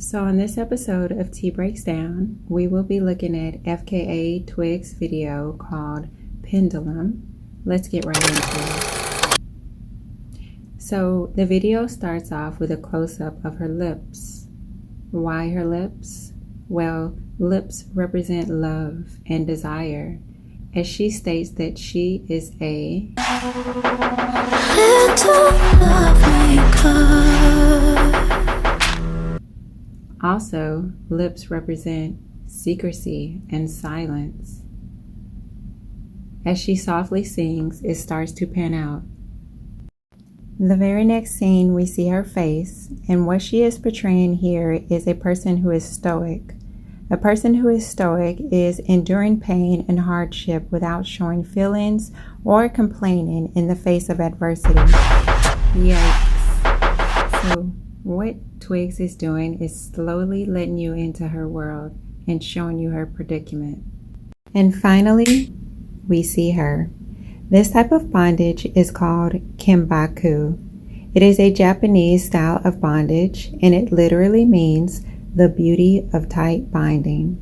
So on this episode of Tea Breaks Down, we will be looking at FKA Twigs video called Pendulum. Let's get right into it. So the video starts off with a close-up of her lips. Why her lips? Well, lips represent love and desire, as she states that she is a little love maker. Also, lips represent secrecy and silence. As she softly sings, it starts to pan out. The very next scene, we see her face, and what she is portraying here is a person who is stoic. A person who is stoic is enduring pain and hardship without showing feelings or complaining in the face of adversity. Yikes. So, what Twigs is doing is slowly letting you into her world and showing you her predicament. And finally, we see her. This type of bondage is called Kinbaku. It is a Japanese style of bondage, and it literally means the beauty of tight binding.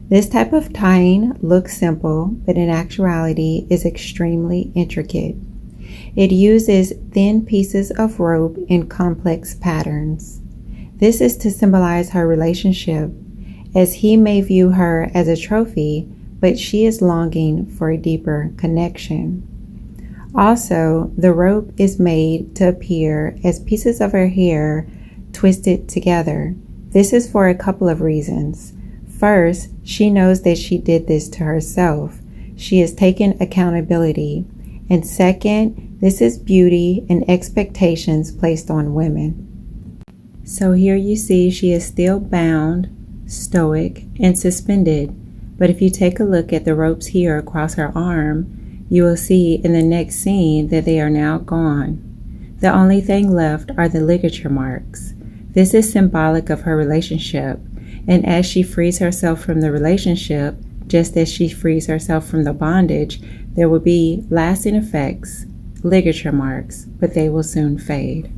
This type of tying looks simple, but in actuality is extremely intricate. It uses thin pieces of rope in complex patterns. This is to symbolize her relationship, as he may view her as a trophy, but she is longing for a deeper connection. Also, the rope is made to appear as pieces of her hair twisted together. This is for a couple of reasons. First, she knows that she did this to herself. She is taking accountability. And second, this is beauty and expectations placed on women. So here you see she is still bound, stoic, and suspended. But if you take a look at the ropes here across her arm, you will see in the next scene that they are now gone. The only thing left are the ligature marks. This is symbolic of her relationship. And as she frees herself from the relationship, just as she frees herself from the bondage, there will be lasting effects, ligature marks, but they will soon fade.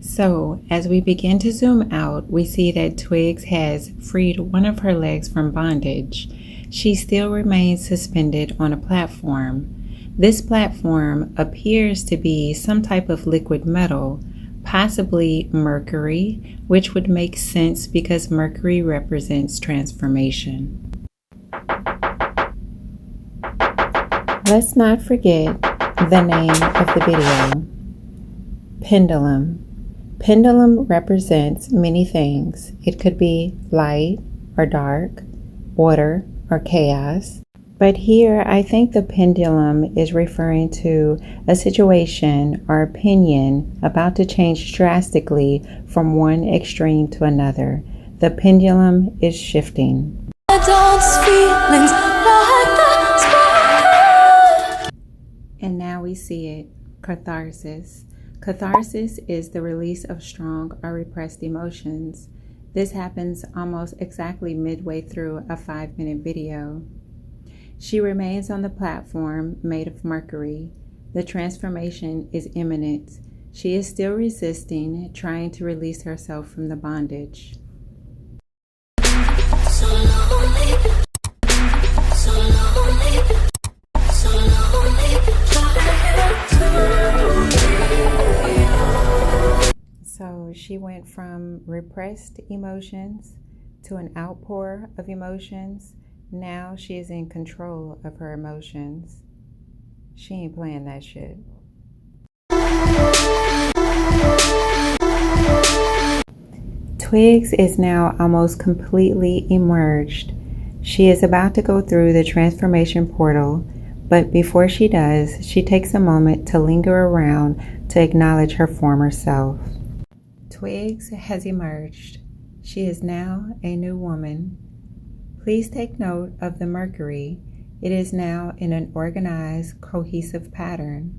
So, as we begin to zoom out, we see that Twigs has freed one of her legs from bondage. She still remains suspended on a platform. This platform appears to be some type of liquid metal, possibly mercury, which would make sense because mercury represents transformation. Let's not forget the name of the video, Pendulum. Pendulum represents many things. It could be light or dark, order or chaos. But here, I think the pendulum is referring to a situation or opinion about to change drastically from one extreme to another. The pendulum is shifting. And now we see it, catharsis. Catharsis is the release of strong or repressed emotions. This happens almost exactly midway through a 5-minute video. She remains on the platform made of mercury. The transformation is imminent. She is still resisting, trying to release herself from the bondage. So lonely, so lonely, so lonely. So she went from repressed emotions to an outpour of emotions. Now she is in control of her emotions. She ain't playing that shit. Twigs is now almost completely emerged. She is about to go through the transformation portal, but before she does, she takes a moment to linger around to acknowledge her former self. Twigs has emerged. She is now a new woman. Please take note of the mercury. It is now in an organized, cohesive pattern,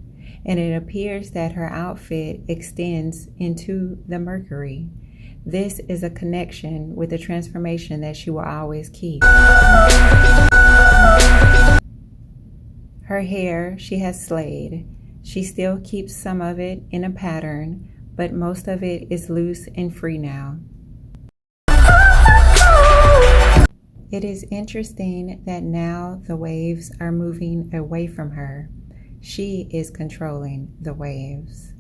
and it appears that her outfit extends into the mercury. This is a connection with the transformation that she will always keep. Her hair, she has slayed. She still keeps some of it in a pattern, but most of it is loose and free now. It is interesting that now the waves are moving away from her. She is controlling the waves.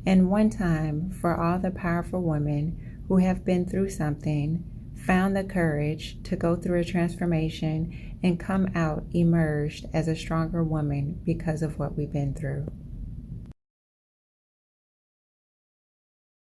And one time, for all the powerful women who have been through something, found the courage to go through a transformation and come out emerged as a stronger woman because of what we've been through.